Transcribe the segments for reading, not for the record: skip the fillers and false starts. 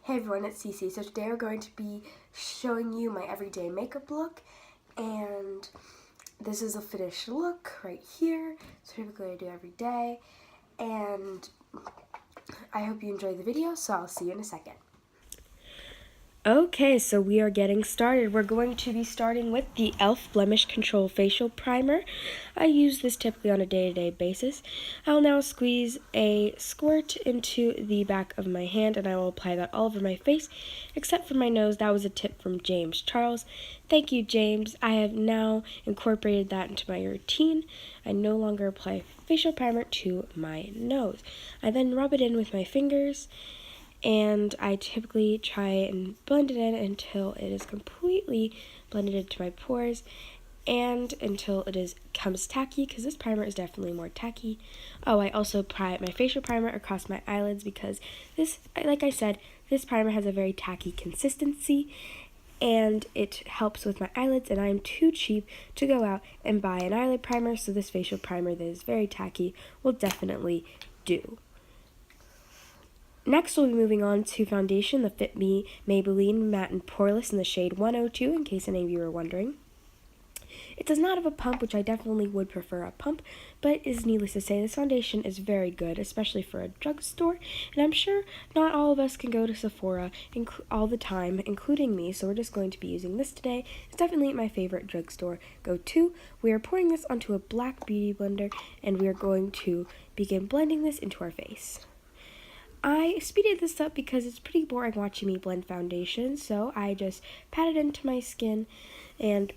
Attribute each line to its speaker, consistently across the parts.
Speaker 1: Hey everyone, it's Cece. So today we're going to be showing you my everyday makeup look, and this is a finished look right here. So typically I do every day, and I hope you enjoy the video, so I'll see you in a second. Okay, so we are getting started. We're going to be starting with the e.l.f. Blemish Control Facial Primer. I use this typically on a day-to-day basis. I'll now squeeze a squirt into the back of my hand, and I will apply that all over my face, except for my nose. That was a tip from James Charles. Thank you, James. I have now incorporated that into my routine. I no longer apply facial primer to my nose. I then rub it in with my fingers, and I typically try and blend it in until it is completely blended into my pores and until it becomes tacky, because this primer is definitely more tacky. Oh, I also apply my facial primer across my eyelids because this, like I said, this primer has a very tacky consistency and it helps with my eyelids, and I'm too cheap to go out and buy an eyelid primer, so this facial primer that is very tacky will definitely do. Next, we'll be moving on to foundation, the Fit Me Maybelline Matte and Poreless in the shade 102, in case any of you are wondering. It does not have a pump, which I definitely would prefer a pump, but it is needless to say, this foundation is very good, especially for a drugstore, and I'm sure not all of us can go to Sephora all the time, including me, so we're just going to be using this today. It's definitely my favorite drugstore go-to. We are pouring this onto a black beauty blender, and we are going to begin blending this into our face. I speeded this up because it's pretty boring watching me blend foundation, so I just pat it into my skin, and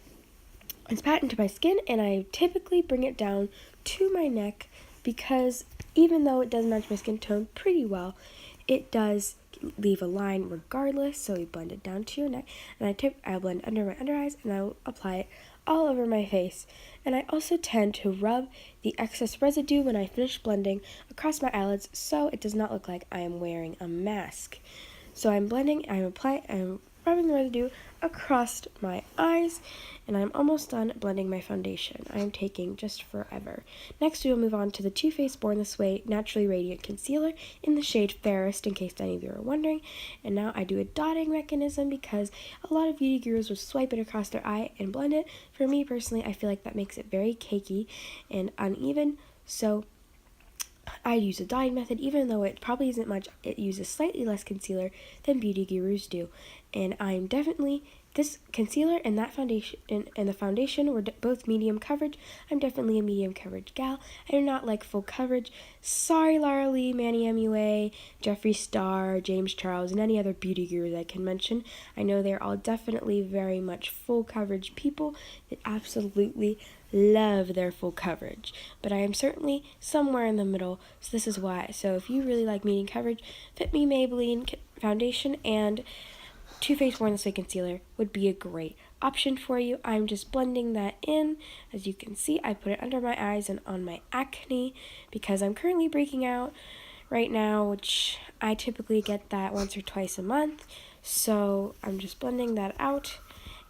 Speaker 1: I typically bring it down to my neck because even though it does match my skin tone pretty well, it does leave a line regardless, so we blend it down to your neck, and I blend under my under eyes, and I'll apply it all over my face. And I also tend to rub the excess residue when I finish blending across my eyelids so it does not look like I am wearing a mask. So I'm rubbing the residue across my eyes, and I'm almost done blending my foundation. I am taking just forever. Next, we will move on to the Too Faced Born This Way Naturally Radiant Concealer in the shade Fairest, in case any of you are wondering. And now I do a dotting mechanism because a lot of beauty gurus will swipe it across their eye and blend it. For me personally, I feel like that makes it very cakey and uneven, so I use a dotting method, even though it probably isn't much. It uses slightly less concealer than beauty gurus do, and I'm definitely, this concealer and that foundation and the foundation were both medium coverage. I'm definitely a medium coverage gal. I do not like full coverage. Sorry, Lara Lee, Manny MUA, Jeffree Star, James Charles, and any other beauty gurus I can mention. I know they're all definitely very much full coverage people that absolutely love their full coverage, but I am certainly somewhere in the middle, so this is why. So if you really like medium coverage, Fit Me Maybelline foundation and Too Faced Born This Way concealer would be a great option for you. I'm just blending that in. As you can see, I put it under my eyes and on my acne because I'm currently breaking out right now, which I typically get that once or twice a month, so I'm just blending that out.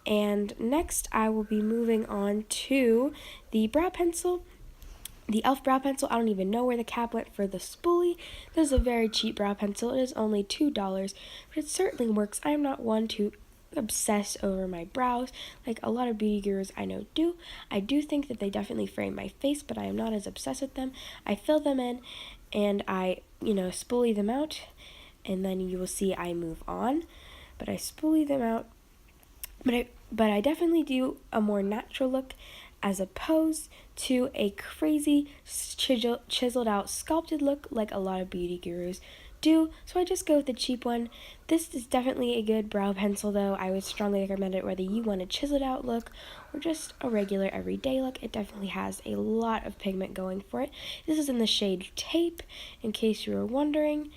Speaker 1: And next, I will be moving on to the brow pencil, the e.l.f. brow pencil. I don't even know where the cap went for the spoolie. This is a very cheap brow pencil. It is only $2, but it certainly works. I am not one to obsess over my brows like a lot of beauty gurus I know do. I do think that they definitely frame my face, but I am not as obsessed with them. I fill them in, and I, spoolie them out, and then you will see I move on. But I spoolie them out. But I definitely do a more natural look as opposed to a crazy chiseled out sculpted look like a lot of beauty gurus do. So I just go with the cheap one. This is definitely a good brow pencil though. I would strongly recommend it whether you want a chiseled out look or just a regular everyday look. It definitely has a lot of pigment going for it. This is in the shade Tape, in case you were wondering.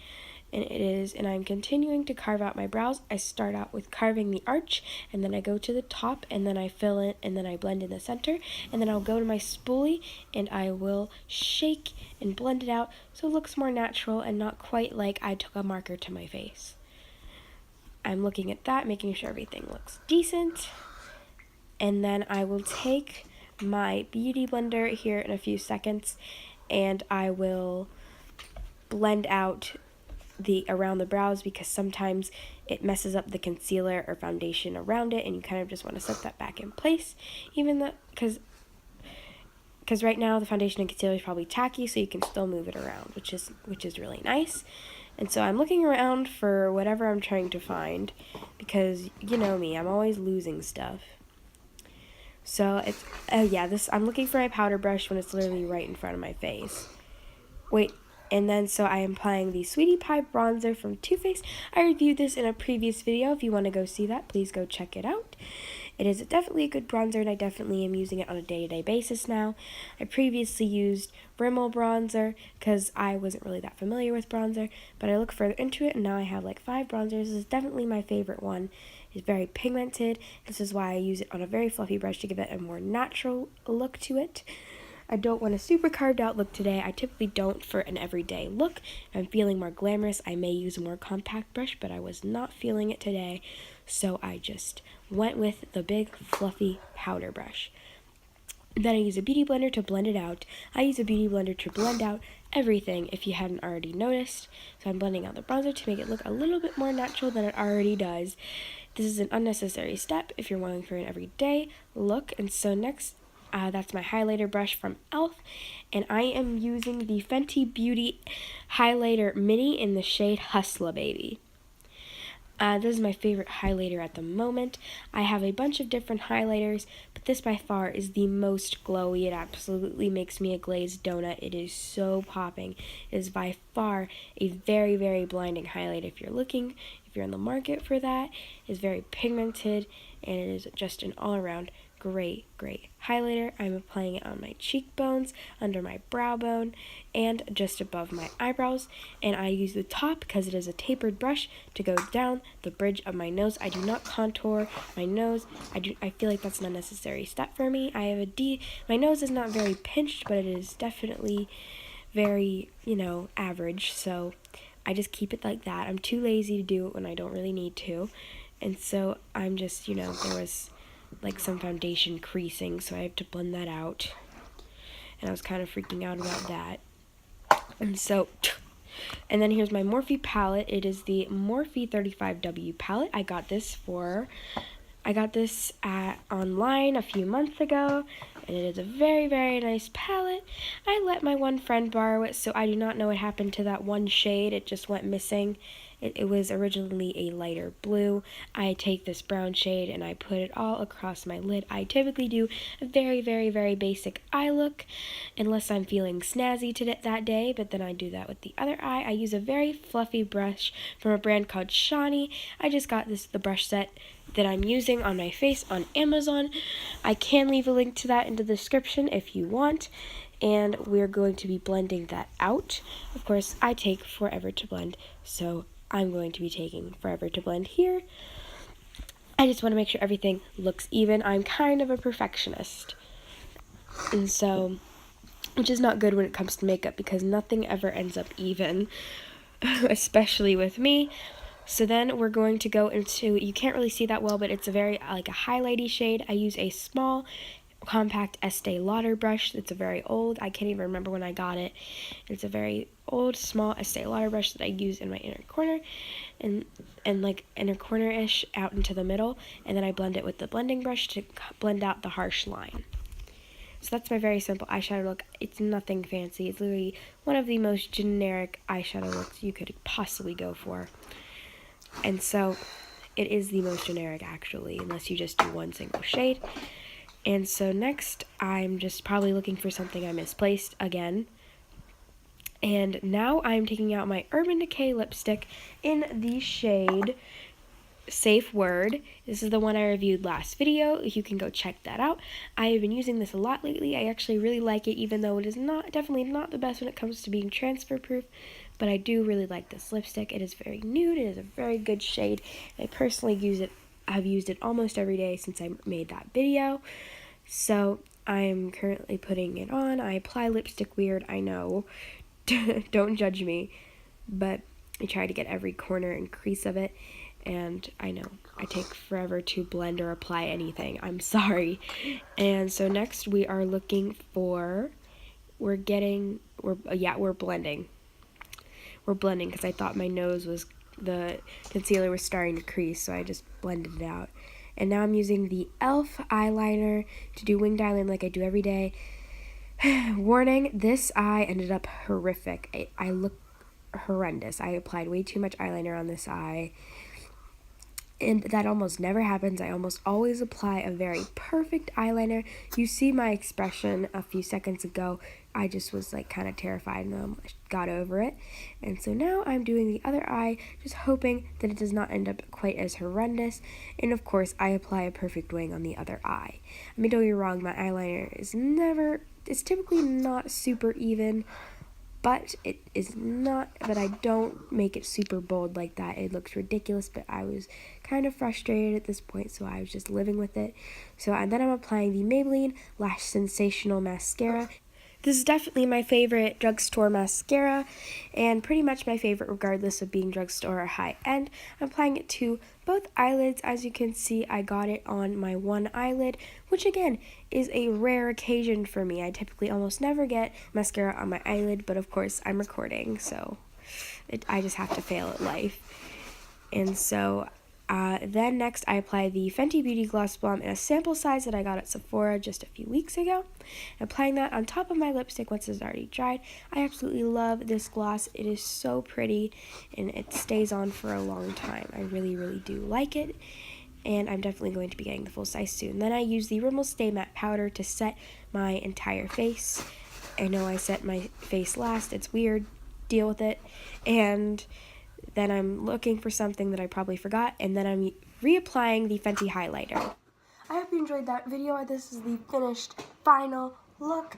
Speaker 1: And I'm continuing to carve out my brows. I start out with carving the arch, and then I go to the top, and then I fill in, and then I blend in the center, and then I'll go to my spoolie, and I will shake and blend it out so it looks more natural and not quite like I took a marker to my face. I'm looking at that, making sure everything looks decent, and then I will take my beauty blender here in a few seconds, and I will blend out around the brows because sometimes it messes up the concealer or foundation around it, and you kind of just want to set that back in place, even though because right now the foundation and concealer is probably tacky, so you can still move it around, which is really nice. And so I'm looking around for whatever I'm trying to find, because you know me, I'm always losing stuff. So it's I'm looking for my powder brush when it's literally right in front of my face. Wait, and then so I am applying the Sweetie Pie bronzer from Too Faced. I reviewed this in a previous video. If you want to go see that, please go check it out. It is definitely a good bronzer, and I definitely am using it on a day-to-day basis now. I previously used Rimmel bronzer because I wasn't really that familiar with bronzer, but I looked further into it, and now I have like 5 bronzers. This is definitely my favorite one. It's very pigmented. This is why I use it on a very fluffy brush to give it a more natural look to it. I don't want a super carved out look today. I typically don't for an everyday look. If I'm feeling more glamorous, I may use a more compact brush, but I was not feeling it today, so I just went with the big fluffy powder brush. Then I use a beauty blender to blend it out. I use a beauty blender to blend out everything, if you hadn't already noticed. So I'm blending out the bronzer to make it look a little bit more natural than it already does. This is an unnecessary step if you're wanting for an everyday look. And so next, that's my highlighter brush from e.l.f. And I am using the Fenty Beauty Highlighter Mini in the shade Hustla Baby. This is my favorite highlighter at the moment. I have a bunch of different highlighters, but this by far is the most glowy. It absolutely makes me a glazed donut. It is so popping. It is by far a very, very blinding highlight if you're in the market for that. It's very pigmented, and it is just an all-around great highlighter. I'm applying it on my cheekbones, under my brow bone, and just above my eyebrows. And I use the top because it is a tapered brush to go down the bridge of my nose. I do not contour my nose. I feel like that's an unnecessary step for me. My nose is not very pinched, but it is definitely very, average. So I just keep it like that. I'm too lazy to do it when I don't really need to. And so I'm just, there was like some foundation creasing, so I have to blend that out, and I was kind of freaking out about that. And then here's my Morphe palette. It is the Morphe 35W palette. I got this online a few months ago, and it is a very, very nice palette. I let my one friend borrow it, so I do not know what happened to that one shade. It just went missing. It was originally a lighter blue. I take this brown shade and I put it all across my lid. I typically do a very, very, very basic eye look, unless I'm feeling snazzy that day, but then I do that with the other eye. I use a very fluffy brush from a brand called Shawnee. I just got the brush set that I'm using on my face on Amazon. I can leave a link to that in the description if you want. And we're going to be blending that out. Of course, I take forever to blend, so I'm going to be taking forever to blend here. I just want to make sure everything looks even. I'm kind of a perfectionist, and so, which is not good when it comes to makeup, because nothing ever ends up even, especially with me. So then we're going to go into, you can't really see that well, but it's a very, like a highlighty shade. I use a small compact Estee Lauder brush. It's a very old, I can't even remember when I got it. It's a very old, small Estee Lauder brush that I use in my inner corner, and like inner corner-ish out into the middle, and then I blend it with the blending brush to blend out the harsh line. So that's my very simple eyeshadow look. It's nothing fancy. It's literally one of the most generic eyeshadow looks you could possibly go for. And so it is the most generic, actually, unless you just do one single shade. And so next, I'm just probably looking for something I misplaced again. And now I'm taking out my Urban Decay lipstick in the shade Safe Word. This is the one I reviewed last video. You can go check that out. I have been using this a lot lately. I actually really like it, even though it is definitely not the best when it comes to being transfer proof. But I do really like this lipstick. It is very nude. It is a very good shade. I personally have used it almost every day since I made that video. So I'm currently putting it on. I apply lipstick weird, I know. Don't judge me. But I try to get every corner and crease of it. And I know I take forever to blend or apply anything. I'm sorry. And so next we are looking for, we're blending. or blending, because I thought my nose was, the concealer was starting to crease, so I just blended it out. And now I'm using the e.l.f. eyeliner to do winged eyeliner like I do every day. Warning, this eye ended up horrific. I look horrendous. I applied way too much eyeliner on this eye, and that almost never happens. I almost always apply a very perfect eyeliner. You see my expression a few seconds ago. I just was like kind of terrified, and got over it. And so now I'm doing the other eye, just hoping that it does not end up quite as horrendous. And of course, I apply a perfect wing on the other eye. I mean, don't get me wrong, my eyeliner is it's typically not super even, but it is not, but I don't make it super bold like that. It looks ridiculous, but I was kind of frustrated at this point, so I was just living with it. So, and then I'm applying the Maybelline Lash Sensational Mascara. This is definitely my favorite drugstore mascara, and pretty much my favorite regardless of being drugstore or high-end. I'm applying it to both eyelids. As you can see, I got it on my one eyelid, which again is a rare occasion for me. I typically almost never get mascara on my eyelid, but of course I'm recording, so I just have to fail at life. And so then next I apply the Fenty Beauty Gloss Bomb in a sample size that I got at Sephora just a few weeks ago. Applying that on top of my lipstick once it's already dried. I absolutely love this gloss. It is so pretty and it stays on for a long time. I really, really do like it. And I'm definitely going to be getting the full size soon. Then I use the Rimmel Stay Matte Powder to set my entire face. I know I set my face last. It's weird. Deal with it. And then I'm looking for something that I probably forgot, and then I'm reapplying the Fenty highlighter. I hope you enjoyed that video. This is the finished final look,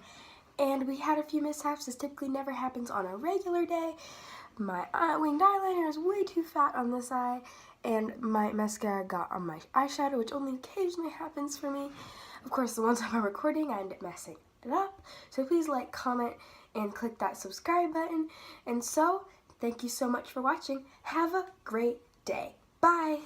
Speaker 1: and we had a few mishaps. This typically never happens on a regular day. My winged eyeliner is way too fat on this eye, and my mascara got on my eyeshadow, which only occasionally happens for me. Of course, the ones I'm recording, I end up messing it up. So please like, comment, and click that subscribe button. And so, thank you so much for watching. Have a great day. Bye!